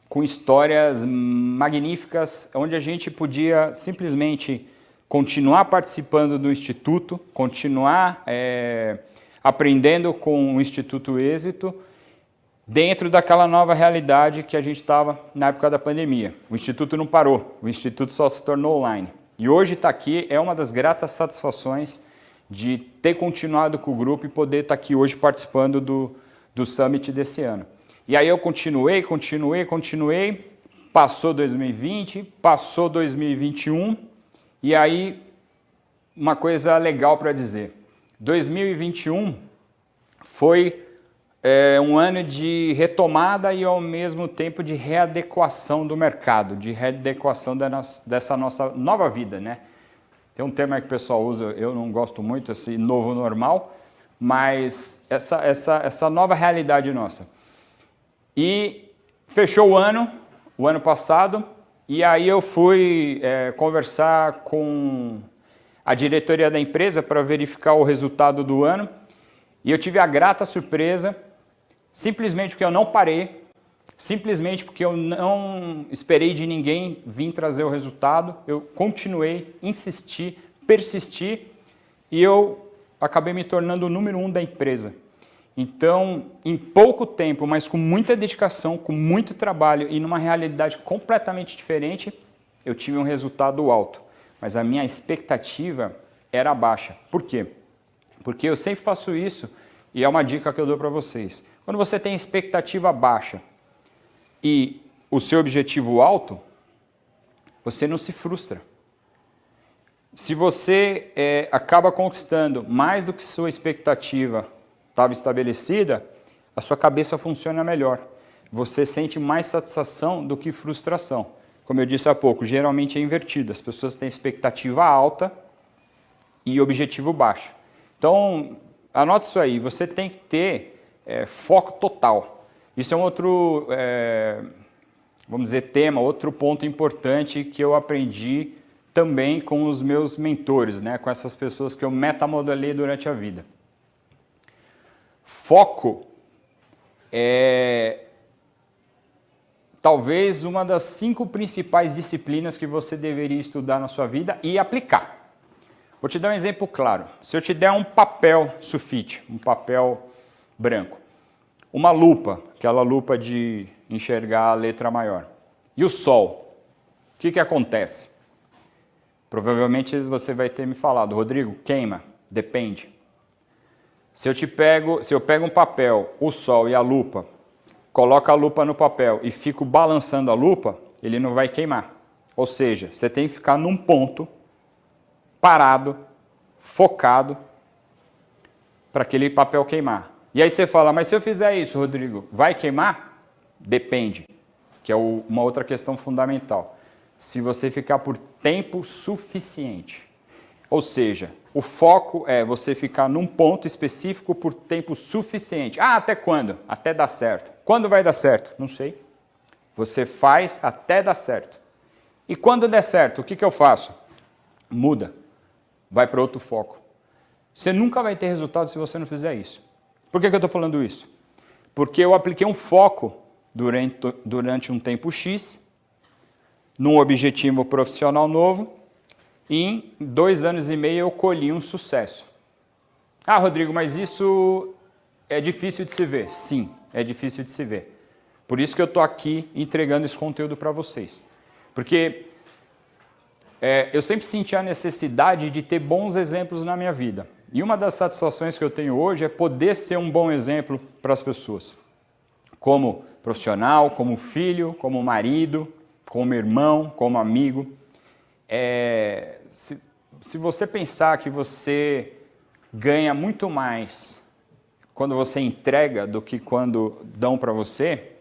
S1: com histórias magníficas, onde a gente podia simplesmente continuar participando do Instituto, continuar aprendendo com o Instituto Êxito, dentro daquela nova realidade que a gente estava na época da pandemia. O Instituto não parou, o Instituto só se tornou online. E hoje estar aqui é uma das gratas satisfações de ter continuado com o grupo e poder estar aqui hoje participando do Summit desse ano. E aí eu continuei, passou 2020, passou 2021, e aí uma coisa legal para dizer. 2021 foi um ano de retomada e ao mesmo tempo de readequação do mercado, de readequação dessa nossa nova vida, né? Tem um termo que o pessoal usa, eu não gosto muito, esse novo normal, mas essa nova realidade nossa. E fechou o ano passado, e aí eu fui conversar com a diretoria da empresa para verificar o resultado do ano, e eu tive a grata surpresa, simplesmente porque eu não parei, simplesmente porque eu não esperei de ninguém vir trazer o resultado, eu continuei, insisti, persisti, e eu acabei me tornando o número 1 da empresa. Então, em pouco tempo, mas com muita dedicação, com muito trabalho e numa realidade completamente diferente, eu tive um resultado alto. Mas a minha expectativa era baixa. Por quê? Porque eu sempre faço isso e é uma dica que eu dou para vocês. Quando você tem expectativa baixa e o seu objetivo alto, você não se frustra. Se você acaba conquistando mais do que sua expectativa estava estabelecida, a sua cabeça funciona melhor. Você sente mais satisfação do que frustração. Como eu disse há pouco, geralmente é invertido. As pessoas têm expectativa alta e objetivo baixo. Então, anote isso aí. Você tem que ter foco total. Isso é um outro, vamos dizer, tema, outro ponto importante que eu aprendi também com os meus mentores, né? Com essas pessoas que eu metamodelei durante a vida. Foco é talvez uma das 5 principais disciplinas que você deveria estudar na sua vida e aplicar. Vou te dar um exemplo claro. Se eu te der um papel sulfite, um papel branco, uma lupa, aquela lupa de enxergar a letra maior, e o sol, o que acontece? Provavelmente você vai ter me falado, Rodrigo, queima, depende. Se eu pego um papel, o sol e a lupa, coloco a lupa no papel e fico balançando a lupa, ele não vai queimar. Ou seja, você tem que ficar num ponto, parado, focado, para aquele papel queimar. E aí você fala, mas se eu fizer isso, Rodrigo, vai queimar? Depende, que é uma outra questão fundamental. Se você ficar por tempo suficiente. Ou seja, o foco é você ficar num ponto específico por tempo suficiente. Ah, até quando? Até dar certo. Quando vai dar certo? Não sei. Você faz até dar certo. E quando der certo, o que eu faço? Muda. Vai para outro foco. Você nunca vai ter resultado se você não fizer isso. Por que eu estou falando isso? Porque eu apliquei um foco durante um tempo X num objetivo profissional novo e em 2 anos e meio eu colhi um sucesso. Ah, Rodrigo, mas isso é difícil de se ver. Sim, é difícil de se ver. Por isso que eu estou aqui entregando esse conteúdo para vocês. Porque eu sempre senti a necessidade de ter bons exemplos na minha vida. E uma das satisfações que eu tenho hoje é poder ser um bom exemplo para as pessoas. Como profissional, como filho, como marido, como irmão, como amigo. Se você pensar que você ganha muito mais quando você entrega do que quando dão para você,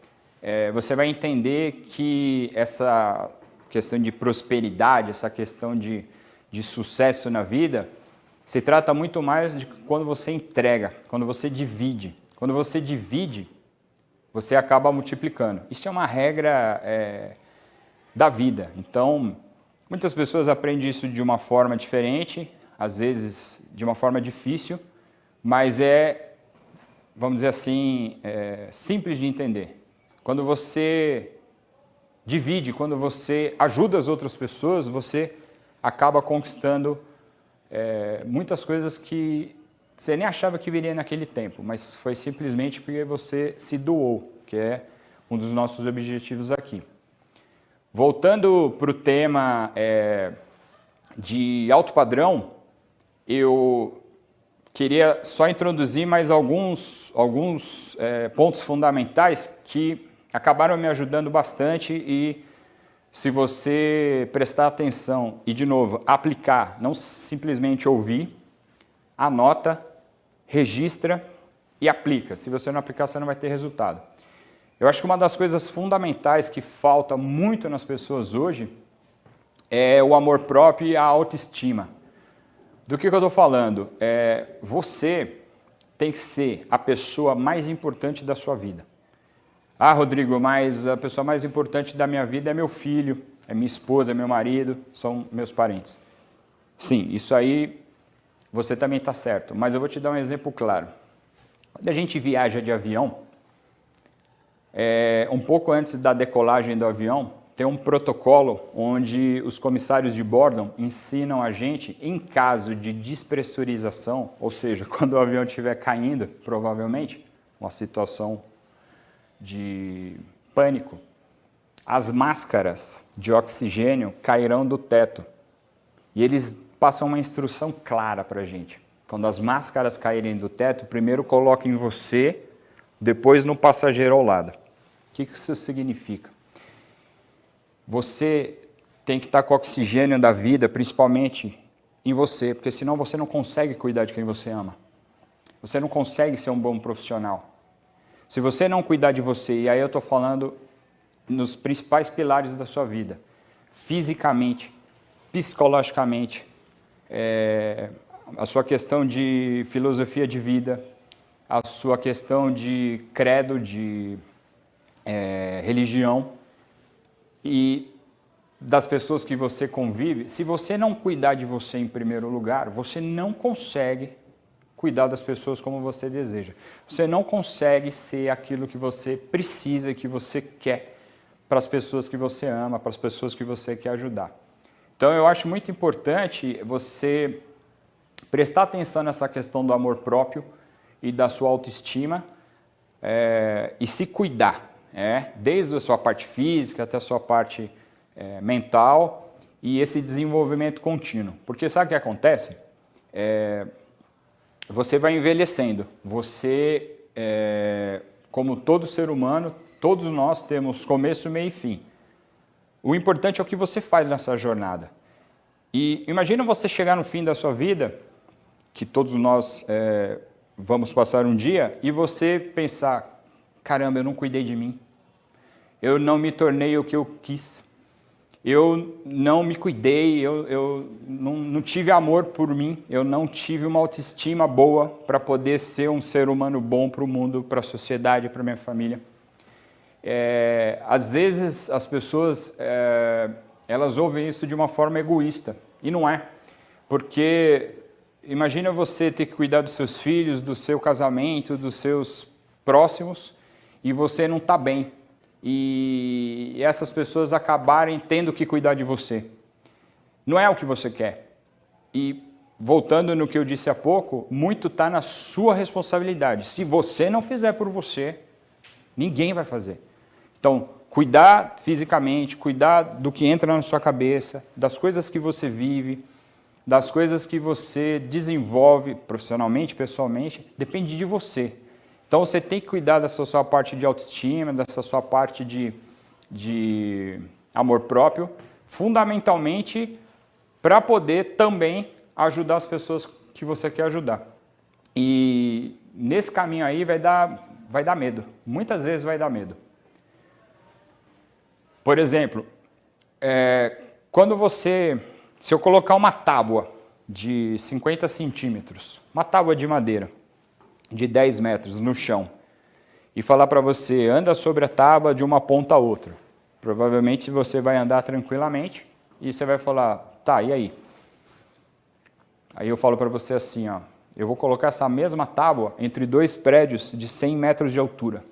S1: você vai entender que essa questão de prosperidade, essa questão de sucesso na vida, se trata muito mais de quando você entrega, quando você divide. Quando você divide, você acaba multiplicando. Isso é uma regra da vida. Então, muitas pessoas aprendem isso de uma forma diferente, às vezes de uma forma difícil, mas vamos dizer assim, simples de entender. Quando você divide, quando você ajuda as outras pessoas, você acaba conquistando muitas coisas que você nem achava que viria naquele tempo, mas foi simplesmente porque você se doou, que é um dos nossos objetivos aqui. Voltando para o tema de alto padrão, eu queria só introduzir mais alguns pontos fundamentais que acabaram me ajudando bastante e se você prestar atenção e, de novo, aplicar, não simplesmente ouvir, anota, registra e aplica. Se você não aplicar, você não vai ter resultado. Eu acho que uma das coisas fundamentais que falta muito nas pessoas hoje é o amor próprio e a autoestima. Do que eu estou falando? Você tem que ser a pessoa mais importante da sua vida. Ah, Rodrigo, mas a pessoa mais importante da minha vida é meu filho, é minha esposa, é meu marido, são meus parentes. Sim, isso aí você também está certo, mas eu vou te dar um exemplo claro. Quando a gente viaja de avião, um pouco antes da decolagem do avião, tem um protocolo onde os comissários de bordo ensinam a gente, em caso de despressurização, ou seja, quando o avião estiver caindo, provavelmente, uma situação de pânico, as máscaras de oxigênio cairão do teto. E eles passam uma instrução clara para a gente. Quando as máscaras caírem do teto, primeiro coloque em você, depois no passageiro ao lado. O que isso significa? Você tem que estar com o oxigênio da vida, principalmente em você, porque senão você não consegue cuidar de quem você ama. Você não consegue ser um bom profissional. Se você não cuidar de você, e aí eu estou falando nos principais pilares da sua vida, fisicamente, psicologicamente, a sua questão de filosofia de vida, a sua questão de credo, de religião e das pessoas que você convive, se você não cuidar de você em primeiro lugar, você não consegue cuidar das pessoas como você deseja. Você não consegue ser aquilo que você precisa e que você quer para as pessoas que você ama, para as pessoas que você quer ajudar. Então eu acho muito importante você prestar atenção nessa questão do amor próprio e da sua autoestima e se cuidar, desde a sua parte física até a sua parte mental e esse desenvolvimento contínuo. Porque sabe o que acontece? Você vai envelhecendo. Você, como todo ser humano, todos nós temos começo, meio e fim. O importante é o que você faz nessa jornada. E imagina você chegar no fim da sua vida, que todos nós vamos passar um dia, e você pensar, caramba, eu não cuidei de mim. Eu não me tornei o que eu quis. Eu não me cuidei, eu não tive amor por mim, eu não tive uma autoestima boa para poder ser um ser humano bom para o mundo, para a sociedade, para a minha família. Às vezes as pessoas elas ouvem isso de uma forma egoísta, e não é. Porque imagina você ter que cuidar dos seus filhos, do seu casamento, dos seus próximos, e você não está bem. e essas pessoas acabarem tendo que cuidar de você. Não é o que você quer. E voltando no que eu disse há pouco, muito está na sua responsabilidade. Se você não fizer por você, ninguém vai fazer. Então, cuidar fisicamente, cuidar do que entra na sua cabeça, das coisas que você vive, das coisas que você desenvolve profissionalmente, pessoalmente, depende de você. Então você tem que cuidar dessa sua parte de autoestima, dessa sua parte de amor próprio, fundamentalmente para poder também ajudar as pessoas que você quer ajudar. E nesse caminho aí vai dar medo, muitas vezes vai dar medo. Por exemplo, se eu colocar uma tábua de 50 centímetros, uma tábua de madeira de 10 metros no chão, e falar para você, anda sobre a tábua de uma ponta a outra, provavelmente você vai andar tranquilamente e você vai falar, tá, e aí? Aí eu falo para você assim, ó, eu vou colocar essa mesma tábua entre dois prédios de 100 metros de altura.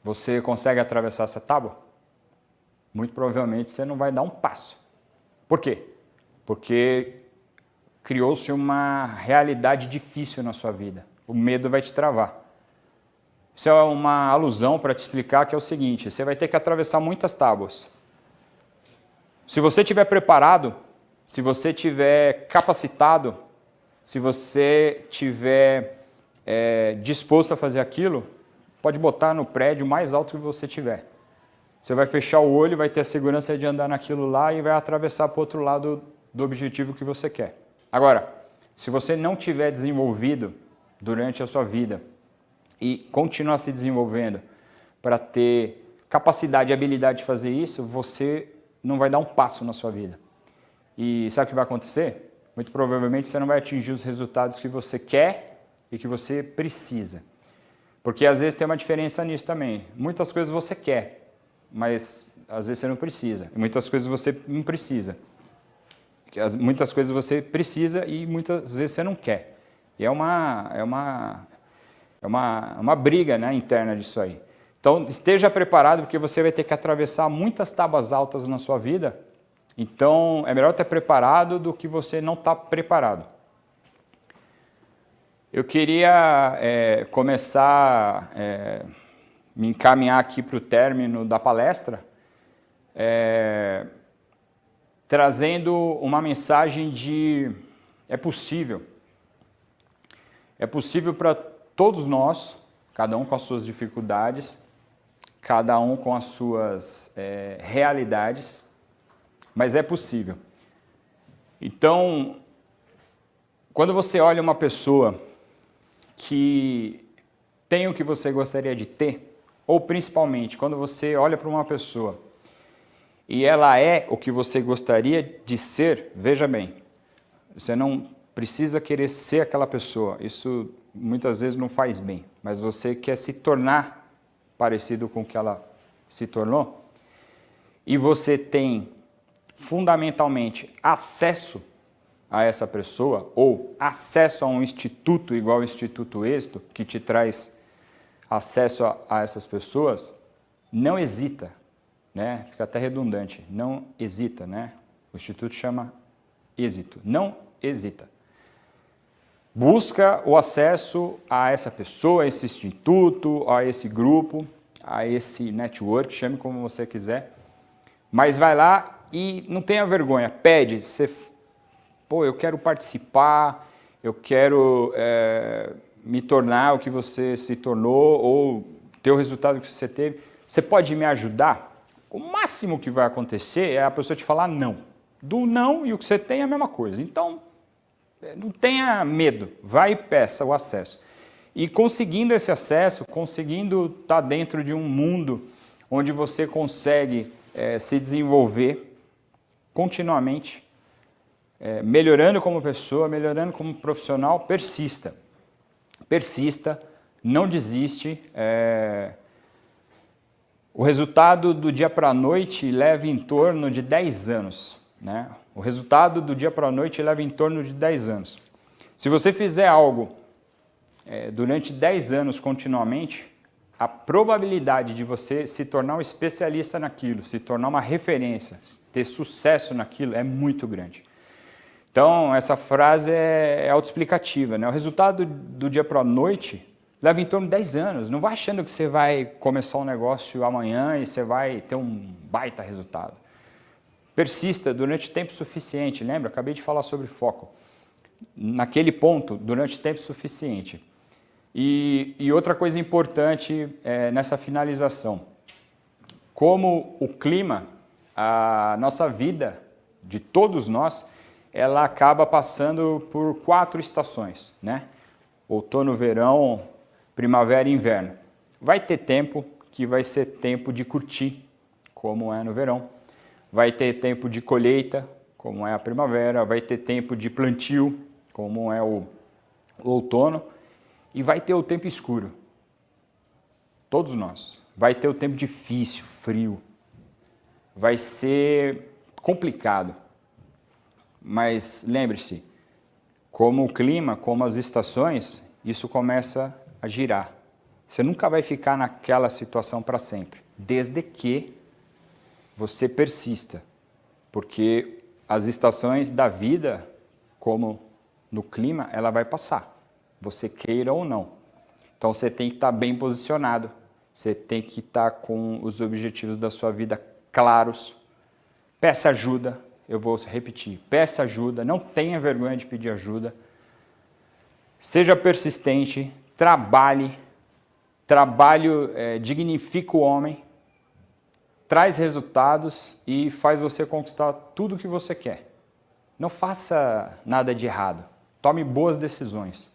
S1: Você consegue atravessar essa tábua? Muito provavelmente você não vai dar um passo. Por quê? Porque criou-se uma realidade difícil na sua vida. O medo vai te travar. Isso é uma alusão para te explicar que é o seguinte, você vai ter que atravessar muitas tábuas. Se você estiver preparado, se você estiver capacitado, se você estiver disposto a fazer aquilo, pode botar no prédio mais alto que você tiver. Você vai fechar o olho, vai ter a segurança de andar naquilo lá e vai atravessar para o outro lado do objetivo que você quer. Agora, se você não tiver desenvolvido durante a sua vida e continuar se desenvolvendo para ter capacidade e habilidade de fazer isso, você não vai dar um passo na sua vida. E sabe o que vai acontecer? Muito provavelmente você não vai atingir os resultados que você quer e que você precisa. Porque às vezes tem uma diferença nisso também. Muitas coisas você quer, mas às vezes você não precisa. E muitas coisas você não precisa. Muitas coisas você precisa e muitas vezes você não quer. E é uma briga, né, interna disso aí. Então esteja preparado porque você vai ter que atravessar muitas tábuas altas na sua vida. Então é melhor estar preparado do que você não estar preparado. Eu queria começar me encaminhar aqui para o término da palestra, trazendo uma mensagem de é possível para todos nós, cada um com as suas dificuldades, cada um com as suas realidades, mas é possível. Então, quando você olha uma pessoa que tem o que você gostaria de ter, ou principalmente quando você olha para uma pessoa e ela é o que você gostaria de ser, veja bem, você não precisa querer ser aquela pessoa, isso muitas vezes não faz bem, mas você quer se tornar parecido com o que ela se tornou, e você tem fundamentalmente acesso a essa pessoa, ou acesso a um instituto igual o Instituto Êxito, que te traz acesso a essas pessoas, não hesita, né? Fica até redundante, não hesita, né? O Instituto chama Êxito, não hesita. Busca o acesso a essa pessoa, a esse instituto, a esse grupo, a esse network, chame como você quiser, mas vai lá e não tenha vergonha, pede, eu quero participar, eu quero me tornar o que você se tornou ou ter o resultado que você teve, você pode me ajudar? O máximo que vai acontecer é a pessoa te falar não. Do não e o que você tem é a mesma coisa. Então, não tenha medo, vai e peça o acesso. E conseguindo esse acesso, conseguindo estar dentro de um mundo onde você consegue se desenvolver continuamente, melhorando como pessoa, melhorando como profissional, persista. Persista, não desiste. O resultado do dia para a noite leva em torno de 10 anos. Né? O resultado do dia para a noite leva em torno de 10 anos. Se você fizer algo durante 10 anos continuamente, a probabilidade de você se tornar um especialista naquilo, se tornar uma referência, ter sucesso naquilo é muito grande. Então, essa frase é autoexplicativa, né? O resultado do dia para a noite leva em torno de 10 anos. Não vai achando que você vai começar um negócio amanhã e você vai ter um baita resultado. Persista durante tempo suficiente, lembra? Acabei de falar sobre foco. Naquele ponto, durante tempo suficiente. E outra coisa importante nessa finalização. Como o clima, a nossa vida, de todos nós, ela acaba passando por 4 estações, né? Outono, verão, primavera e inverno. Vai ter tempo que vai ser tempo de curtir, como é no verão. Vai ter tempo de colheita, como é a primavera. Vai ter tempo de plantio, como é o outono. E vai ter o tempo escuro. Todos nós. Vai ter o tempo difícil, frio. Vai ser complicado. Mas lembre-se, como o clima, como as estações, isso começa a girar. Você nunca vai ficar naquela situação para sempre, desde que você persista. Porque as estações da vida, como no clima, ela vai passar, você queira ou não. Então você tem que estar bem posicionado, você tem que estar com os objetivos da sua vida claros. Peça ajuda, eu vou repetir, peça ajuda, não tenha vergonha de pedir ajuda. Seja persistente, trabalho dignifica o homem, traz resultados e faz você conquistar tudo o que você quer. Não faça nada de errado, tome boas decisões.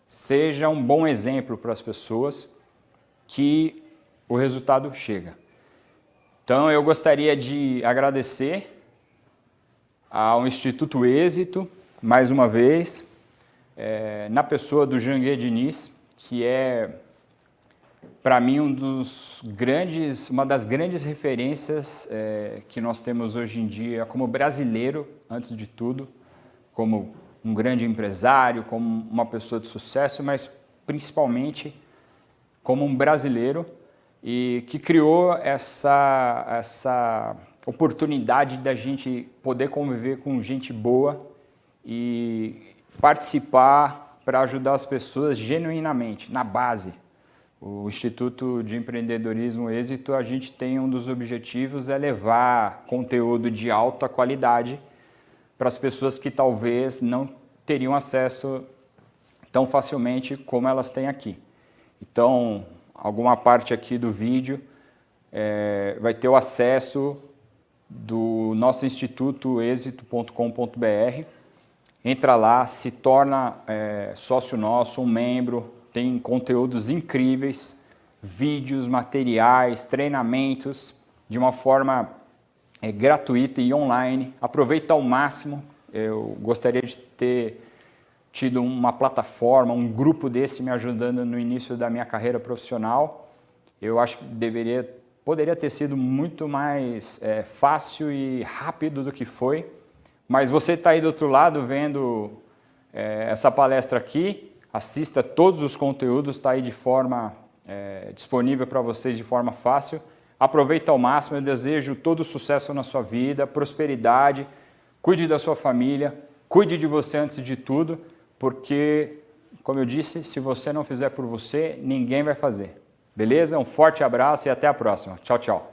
S1: Seja um bom exemplo para as pessoas que o resultado chega. Então eu gostaria de agradecer ao Instituto Êxito, mais uma vez, na pessoa do Janguier Diniz, que é, para mim, uma das grandes referências que nós temos hoje em dia como brasileiro, antes de tudo, como um grande empresário, como uma pessoa de sucesso, mas principalmente como um brasileiro e que criou essa oportunidade da gente poder conviver com gente boa e participar para ajudar as pessoas genuinamente, na base. O Instituto de Empreendedorismo Êxito, a gente tem um dos objetivos é levar conteúdo de alta qualidade para as pessoas que talvez não teriam acesso tão facilmente como elas têm aqui. Então, alguma parte aqui do vídeo vai ter o acesso do nosso instituto êxito.com.br. Entra lá, se torna sócio nosso, um membro, tem conteúdos incríveis, vídeos, materiais, treinamentos, de uma forma gratuita e online. Aproveita ao máximo. Eu gostaria de ter tido uma plataforma, um grupo desse me ajudando no início da minha carreira profissional. Eu acho que poderia ter sido muito mais fácil e rápido do que foi. Mas você está aí do outro lado vendo essa palestra aqui, assista todos os conteúdos, está aí de forma disponível para vocês de forma fácil. Aproveita ao máximo, eu desejo todo o sucesso na sua vida, prosperidade, cuide da sua família, cuide de você antes de tudo, porque, como eu disse, se você não fizer por você, ninguém vai fazer. Beleza? Um forte abraço e até a próxima. Tchau, tchau.